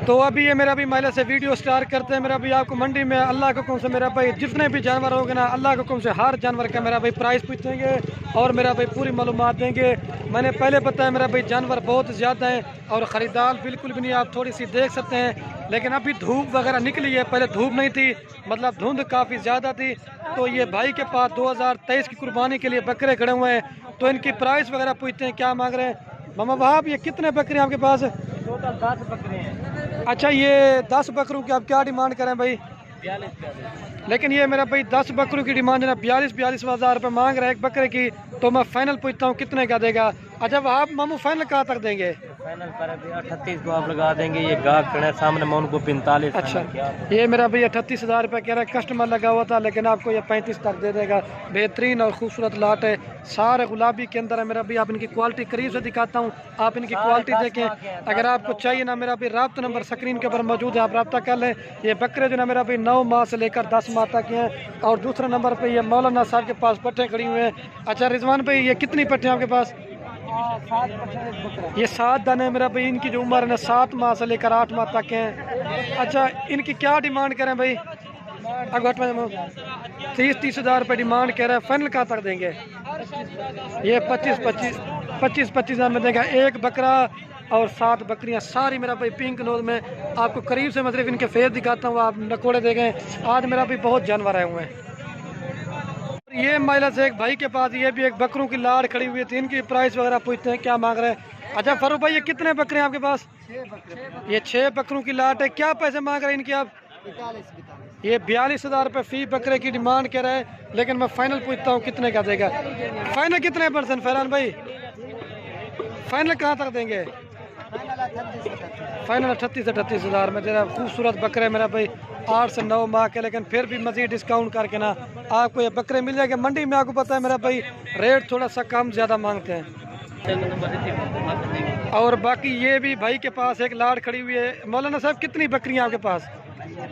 तो अभी ये मेरा भी महिला से वीडियो स्टार्ट करते हैं। मेरा भी आपको मंडी में अल्लाह के हुक्म से मेरा भाई जितने भी जानवर होंगे ना, अल्लाह के हुक्म से हर जानवर का मेरा भाई प्राइस पूछेंगे और मेरा भाई पूरी मालूमात देंगे। मैंने पहले बताया मेरा भाई जानवर बहुत ज़्यादा हैं और ख़रीदार बिल्कुल भी नहीं, आप थोड़ी सी देख सकते हैं। लेकिन अभी धूप वगैरह निकली है, पहले धूप नहीं थी, मतलब धुंध काफ़ी ज़्यादा थी। तो ये भाई के पास 2023 की कुर्बानी के लिए बकरे खड़े हुए हैं, तो इनकी प्राइस वगैरह पूछते हैं क्या मांग रहे हैं। मामा वहाँ ये कितने बकरे हैं आपके पास? टोटल 10 बकरे हैं। अच्छा, ये 10 बकरों की आप क्या डिमांड करें भाई? 42। लेकिन ये मेरा भाई 10 बकरों की डिमांड है ना 42 हज़ार रुपये मांग रहा है एक बकरे की। तो मैं फाइनल पूछता हूँ कितने का देगा? अच्छा आप मामू फाइनल कहाँ तक देंगे? फाइनल पर अभी 38 को आप लगा देंगे। ये गाहक खड़े हैं सामने, मैं उनको 45। अच्छा, ये मेरा भैया 38 हज़ार रुपये कह रहा है, कस्टमर लगा हुआ था, लेकिन आपको ये 35 तक दे देगा। बेहतरीन और खूबसूरत लाट है, सारे गुलाबी के अंदर है मेरा भैया। आप इनकी क्वालिटी करीब से दिखाता हूँ, आप इनकी क्वालिटी देखें। अगर आपको चाहिए ना मेरा भाई रब्ता नंबर स्क्रीन के ऊपर मौजूद है, आप रब्ता कर लें। ये बकरे जो ना मेरा भाई 9 माह से लेकर 10 माह तक हैं। और दूसरे नंबर पर ये मौलाना साहब के पास पट्टे खड़ी हुए हैं। अच्छा रिजवान भाई, ये कितनी पट्टे हैं आपके पास? 7 ये 7 दाने मेरा भाई। इनकी जो उम्र है ना 7 माह से लेकर 8 माह तक हैं। अच्छा इनकी क्या डिमांड करें भाई? अगर 30 हज़ार रुपये डिमांड कह रहा है, फाइनल कहाँ तक देंगे? ये 25 हज़ार में देगा एक बकरा और 7 बकरियां सारी मेरा भाई पिंक नोज में। आपको करीब से मैं सिर्फ इनके फेस दिखाता हूँ, आप नकोड़े देखें। आज मेरा भी बहुत जानवर आए हुए हैं। ये महिला से एक भाई के पास ये भी एक बकरों की लाड़ खड़ी हुई थी, इनकी प्राइस वगैरह पूछते हैं क्या मांग रहे हैं। अच्छा फरूख भाई, ये कितने बकरे हैं आपके पास? 6 बकरे। ये 6 बकरों की लाट है, क्या पैसे मांग रहे हैं इनकी आप? 42। ये 42 हज़ार रुपये फी बकरे की डिमांड कर रहा है, लेकिन मैं फाइनल पूछता हूँ कितने का देगा? फाइनल कितने % फैरान भाई? फाइनल कहाँ तक देंगे? फाइनल 38 हज़ार में तेरा खूबसूरत बकरे मेरा भाई 8 से 9 माह के, लेकिन फिर भी मज़ीद डिस्काउंट करके ना आपको ये बकरे मिल जाएंगे। मंडी में आपको पता है मेरा भाई रेट थोड़ा सा कम ज़्यादा मांगते हैं। और बाकी ये भी भाई के पास एक लाड़ खड़ी हुई है। मौलाना साहब कितनी बकरियाँ आपके पास? 10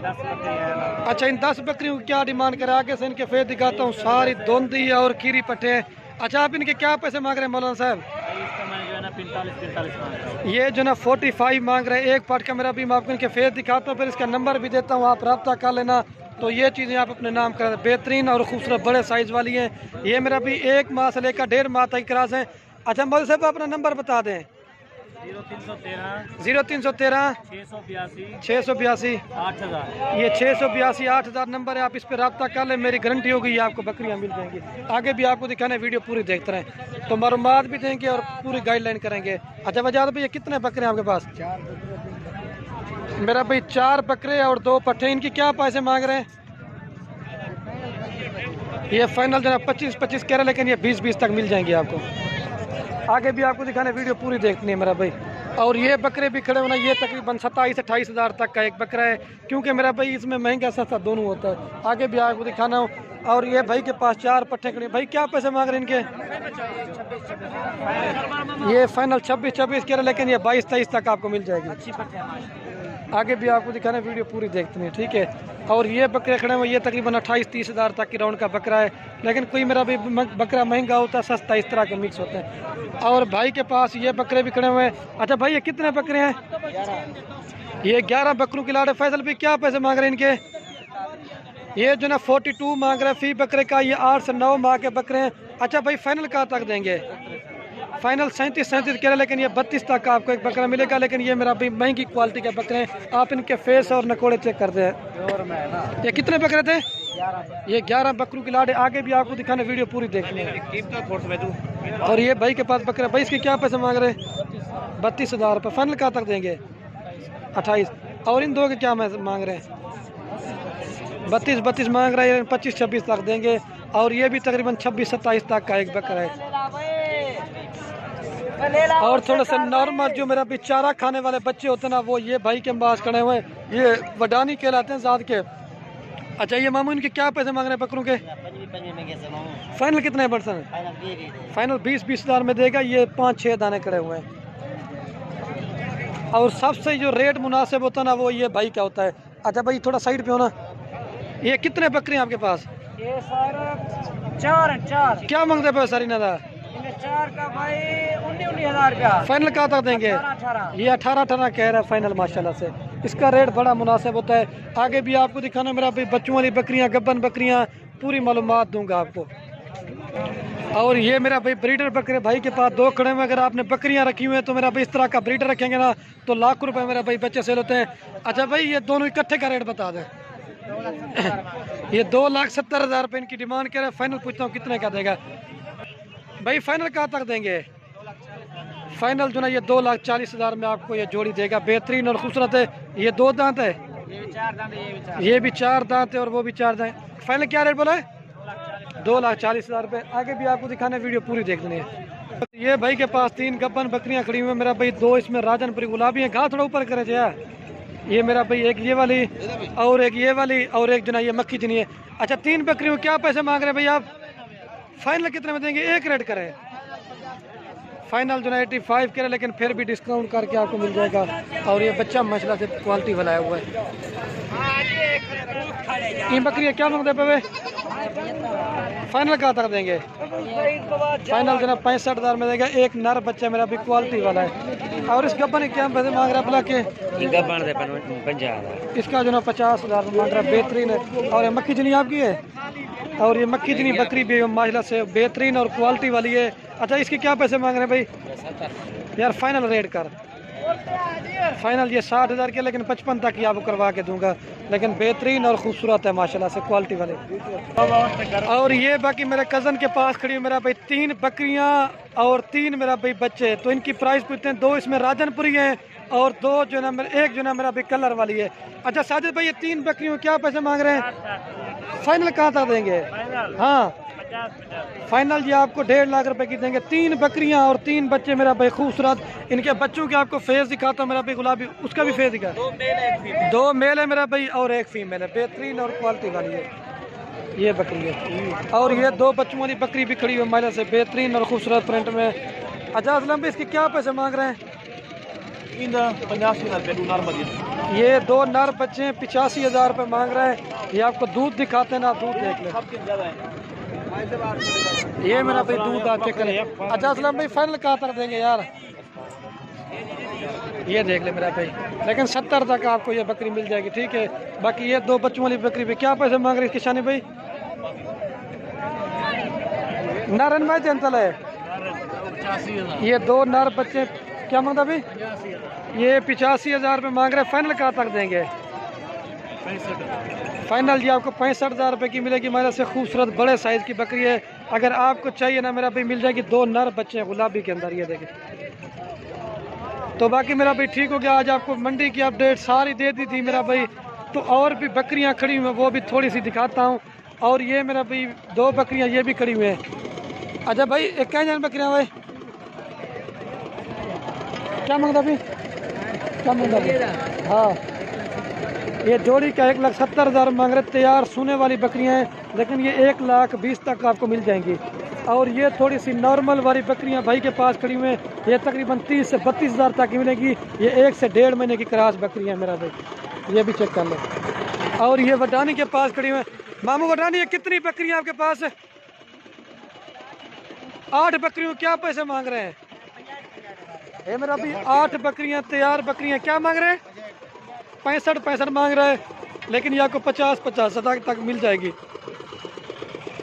बकरे। अच्छा इन 10 बकरियों की क्या डिमांड करें? आगे से इनके फेस दिखाता हूँ, सारी धुंधी और खीरी पट्टे हैं। अच्छा आप इनके क्या पैसे मांग रहे हैं मौलाना साहब? इसका मैं जो है ना 45 मांग रहा हूँ। ये जो ना 45 मांग रहे हैं एक पार्ट का। मेरा भी मैं आपको इनके फेस दिखाता हूँ, फिर इसका नंबर भी देता हूँ, आप रब्ता कर लेना। तो ये चीज़ें आप अपने नाम कर, बेहतरीन और खूबसूरत बड़े साइज़ वाली हैं। ये मेरा भी 1 माह से लेकर 1.5 माह तक क्रॉस हैं। अच्छा मौलवी साहब अपना नंबर बता दें। 0313 682 8000। ये 682 8000 नंबर है, आप इस पर रब्ता कर लें। मेरी गारंटी होगी आपको बकरियां मिल जाएंगी। आगे भी आपको दिखाने वीडियो पूरी देखते रहें, तो मालूमात भी देंगे और पूरी गाइडलाइन करेंगे। अच्छा वजाद भैया कितने बकरे हैं आपके पास? 4 बकरे। मेरा भाई 4 बकरे और 2 पट्टे, इनकी क्या पैसे मांग रहे हैं? ये फाइनल जो है 25 कह रहे हैं, लेकिन ये 20 तक मिल जाएंगे आपको। आगे भी आपको दिखाने वीडियो पूरी देखनी है मेरा भाई। और ये बकरे भी खड़े होना, ये तकरीबन 27-28 हज़ार तक का एक बकरा है, क्योंकि मेरा भाई इसमें महंगा सस्ता दोनों होता है। आगे भी आपको दिखाना हो। और ये भाई के पास 4 पट्टे खड़े। भाई क्या पैसे मांग रहे हैं इनके? ये फाइनल 26 कह रहे हैं, लेकिन ये 22-23 तक आपको मिल जाएगी। आगे भी आपको दिखाना वीडियो पूरी देखते हैं, ठीक है। और ये बकरे खड़े हुए, ये तकरीबन 28-30 हज़ार तक की राउंड का बकरा है, लेकिन कोई मेरा भी बकरा महंगा होता है, सस्ता, इस तरह के मिक्स होते हैं। और भाई के पास ये बकरे भी खड़े हुए हैं। अच्छा भाई ये कितने बकरे हैं? 11। ये 11 बकरों की लाड़ है। फैसल भी क्या पैसे मांग रहे हैं इनके? ये जो ना 42 मांग रहे हैं फी बकरे का। ये 8 से 9 माह के बकरे हैं। अच्छा भाई फाइनल कहाँ तक देंगे? फाइनल 37 कह रहे हैं, लेकिन ये 32 तक का आपको एक बकरा मिलेगा। लेकिन ये मेरा भी महंगी क्वालिटी के बकरे हैं, आप इनके फेस और नकोड़े चेक करते हैं। ये कितने बकरे थे? 11। ये 11 बकरों की लाड़ है। आगे भी आपको दिखाने वीडियो पूरी देखनी है। और ये भाई के पास बकरा, भाई इसके क्या पैसे मांग रहे हैं? 32 हज़ार रुपये। फाइनल कहाँ तक देंगे? 28। और इन दो के क्या मांग रहे हैं? 32 मांग रहे हैं, 25-26 तक देंगे। और ये भी तकरीबन 26-27 तक का एक बकरा है। और थोड़ा सा नॉर्मल जो मेरा भी चारा खाने वाले बच्चे होते हैं ना, वो ये भाई के पास खड़े हुए हैं, ये वडानी कहलाते हैं ज़ात के। अच्छा ये मामू इनके क्या पैसे मांग रहे हैं बकरों के? फाइनल कितने %? फाइनल 20 हज़ार में देगा। ये 5-6 दाने खड़े हुए हैं। और सबसे जो रेट मुनासिब होता है ना, वो ये भाई का होता है। अच्छा भाई थोड़ा साइड पे हो ना। ये कितने बकरे हैं आपके पास? ये सारा 4। क्या मांगते पे सारी नदा? 4 का भाई 19 हज़ार रुपया। फाइनल कहाँ तक देंगे? 18। ये 18 कह रहा है फाइनल माशाल्लाह से। इसका रेट बड़ा मुनासिब होता है। आगे भी आपको दिखाना मेरा भाई बच्चों वाली बकरियां, गब्बन बकरियां, पूरी मालूमात दूंगा आपको। और ये मेरा भाई ब्रीडर बकरे भाई के पास 2 खड़े में, अगर आपने बकरियां रखी हुई हैं तो मेरा भाई इस तरह का ब्रीडर रखेंगे ना तो लाख रुपए मेरा भाई बच्चे सेल होते हैं। अच्छा भाई ये दोनों इकट्ठे का रेट बता दें। ये 2,70,000 रुपये इनकी डिमांड कर रहे हैं। फाइनल पूछता हूँ कितने का देगा भाई? फाइनल कहाँ तक देंगे? फाइनल जो ना ये 2,40,000 में आपको ये जोड़ी देगा। बेहतरीन और खूबसूरत है। ये 2 दांत है, ये भी 4 दांत है और वो भी 4 दांत। फाइनल क्या रेट बोला है? 2,40,000 रुपये। आगे भी आपको दिखाना है, वीडियो पूरी देखनी है। ये भाई के पास 3 गब्बन बकरियां खड़ी हुई हैं मेरा भाई। 2 इसमें राजनपुरी गुलाबी हैं। घास थोड़ा ऊपर करे जा। ये मेरा भाई एक ये वाली और एक ये वाली और एक जो ना ये मक्खी जनी है। अच्छा 3 बकरियों क्या पैसे मांग रहे हैं भाई आप? फाइनल कितने में देंगे? 1 रेट करें। फाइनल जो ना 85 करें, लेकिन फिर भी डिस्काउंट करके आपको मिल जाएगा। और ये बच्चा माशाल्लाह से क्वालिटी वाला हुआ है। ये बकरियाँ क्या मांगते पे? फाइनल कहाँ तक देंगे? फाइनल जो ना 65,000 में देगा। एक नर बच्चा मेरा भी क्वालिटी वाला है। और इस गब्बन क्या पैसे मांग रहा है भला के? इसका जो ना 50,000 मांग रहा है। बेहतरीन है। और ये मक्खी जनी आपकी है। और ये मक्खी जनी बकरी भी माशाल्लाह से बेहतरीन और क्वालिटी वाली है। अच्छा इसके क्या पैसे मांग रहे हैं भाई? यार फाइनल रेट कर। फाइनल ये 60,000 के, लेकिन 55 तक ही आपको करवा के दूंगा। लेकिन बेहतरीन और खूबसूरत है माशाल्लाह से क्वालिटी वाले। और ये बाकी मेरे कज़न के पास खड़ी है मेरा भाई 3 बकरियां और 3 मेरा भाई बच्चे। तो इनकी प्राइस पूछते हैं। 2 इसमें राजनपुरी हैं और 2 जो ना एक जो ना मेरा भाई कलर वाली है। अच्छा साजिद भाई ये 3 बकरियों क्या पैसे मांग रहे हैं? फाइनल कहाँ तक देंगे? हाँ फाइनल जी आपको 1.5 लाख रुपए की देंगे। 3 बकरियां और 3 बच्चे मेरा भाई खूबसूरत। इनके बच्चों के आपको फेस दिखाता हूँ मेरा भाई गुलाबी, उसका भी फेस दिखा। 2 मेल है मेरा भाई और 1 फीमेल है। बेहतरीन और क्वालिटी वाली है ये बकरी है। और ये 2 बच्चों वाली बकरी भी खड़ी हुई महिला से बेहतरीन और खूबसूरत प्रिंट में। अच्छा असलम भाई इसके क्या पैसे मांग रहे हैं? 85,000 ये 2 नर बच्चे 85,000 रुपये मांग रहे हैं। ये आपको दूध दिखाते हैं ना, दूध देख लें। ये मेरा भाई दूध आप चेक करें। अच्छा असलम भाई फाइनल कहाँ तक देंगे यार? ये देख ले मेरा भाई, लेकिन 70 तक आपको ये बकरी मिल जाएगी। ठीक है। बाकी ये 2 बच्चों वाली बकरी पे क्या पैसे मांग रही है किसानी भाई? नारायण भाई जनतल है। ये 2 नर बच्चे क्या मांगता भाई? ये 85,000 रुपये मांग रहे हैं। फाइनल कहाँ तक देंगे? फाइनल जी आपको 65,000 रुपये की मिलेगी। मेरे से खूबसूरत बड़े साइज़ की बकरी है। अगर आपको चाहिए ना मेरा भाई मिल जाएगी। 2 नर बच्चे हैं गुलाबी के अंदर, ये देखें। तो बाकी मेरा भाई ठीक हो गया। आज आपको मंडी की अपडेट सारी दे दी थी मेरा भाई। तो और भी बकरियां खड़ी हुई हैं वो भी थोड़ी सी दिखाता हूँ। और ये मेरा भाई 2 बकरियां ये भी खड़ी हुई हैं। अच्छा भाई एक क्या जान बकरियां भाई क्या मांगता भाई? क्या मांगता भाई? हाँ ये जोड़ी का 1,70,000 मांग रहे। तैयार सोने वाली बकरियां हैं, लेकिन ये 1,20,000 तक आपको मिल जाएंगी। और ये थोड़ी सी नॉर्मल वाली बकरियां भाई के पास खड़ी हुई हैं। ये तकरीबन 30 से 32,000 तक की मिलेगी। ये 1 से 1.5 महीने की क्रॉस बकरियां मेरा भाई, ये भी चेक कर लो। और ये वडानी के पास खड़ी हुई है। मामू वडानी ये कितनी बकरियां आपके पास है? 8 बकरियों क्या पैसे मांग रहे हैं? ये मेरा भी 8 बकरियां तैयार बकरियां क्या मांग रहे हैं? 65 मांग रहा है, लेकिन ये आपको 50 तक मिल जाएगी।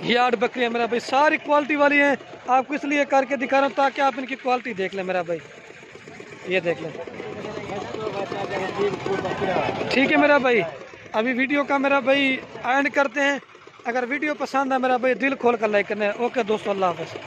ये 8 बकरियां मेरा भाई सारी क्वालिटी वाली हैं। आपको इसलिए करके दिखा रहा हूँ ताकि आप इनकी क्वालिटी देख लें मेरा भाई। ये देख लें। ठीक है मेरा भाई, अभी वीडियो का मेरा भाई एंड करते हैं। अगर वीडियो पसंद है मेरा भाई दिल खोल कर लाइक करना है। ओके दोस्तों, अल्लाह हाफ़िज़।